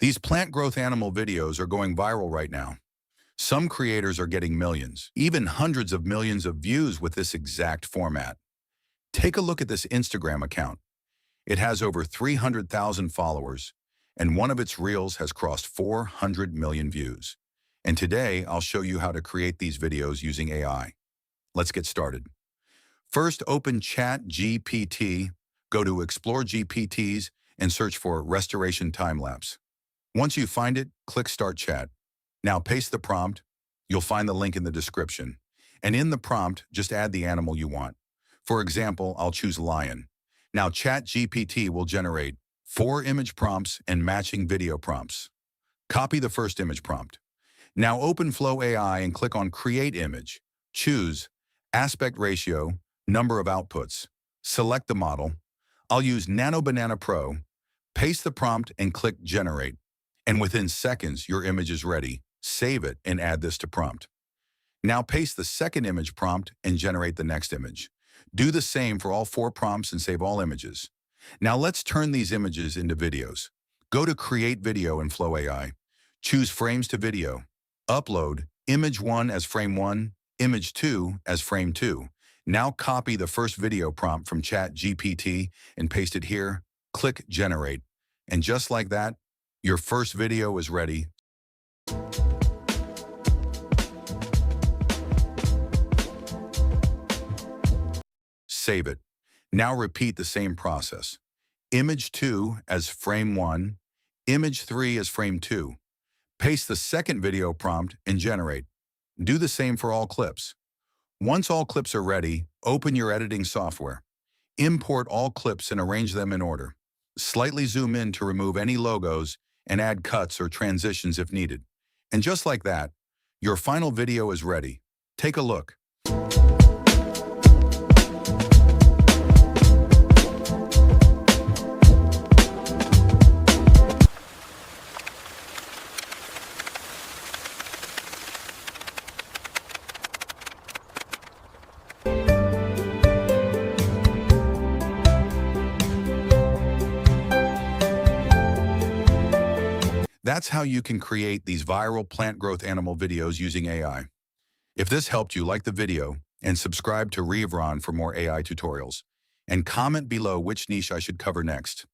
These plant growth animal videos are going viral right now. Some creators are getting millions, even hundreds of millions of views with this exact format. Take a look at this Instagram account. It has over 300,000 followers, and one of its reels has crossed 400 million views. And today, I'll show you how to create these videos using AI. Let's get started. First, open Chat GPT, go to Explore GPTs, and search for Restoration Time-Lapse. Once you find it, click Start Chat. Now paste the prompt. You'll find the link in the description. And in the prompt, just add the animal you want. For example, I'll choose lion. Now Chat GPT will generate 4 image prompts and matching video prompts. Copy the first image prompt. Now open Flow AI and click on Create Image. Choose Aspect Ratio, Number of Outputs. Select the model. I'll use Nano Banana Pro. Paste the prompt and click Generate. And within seconds, your image is ready. Save it and add this to prompt. Now paste the second image prompt and generate the next image. Do the same for all 4 prompts and save all images. Now let's turn these images into videos. Go to Create Video in Flow AI. Choose Frames to Video. Upload Image 1 as Frame 1, Image 2 as Frame 2. Now copy the first video prompt from Chat GPT and paste it here. Click Generate. And just like that, your first video is ready. Save it. Now repeat the same process. Image 2 as Frame 1, Image 3 as Frame 2. Paste the second video prompt and generate. Do the same for all clips. Once all clips are ready, open your editing software. Import all clips and arrange them in order. Slightly zoom in to remove any logos and add cuts or transitions if needed. And just like that, your final video is ready. Take a look. That's how you can create these viral plant growth animal videos using AI. If this helped you, like the video and subscribe to Reavron for more AI tutorials. And comment below which niche I should cover next.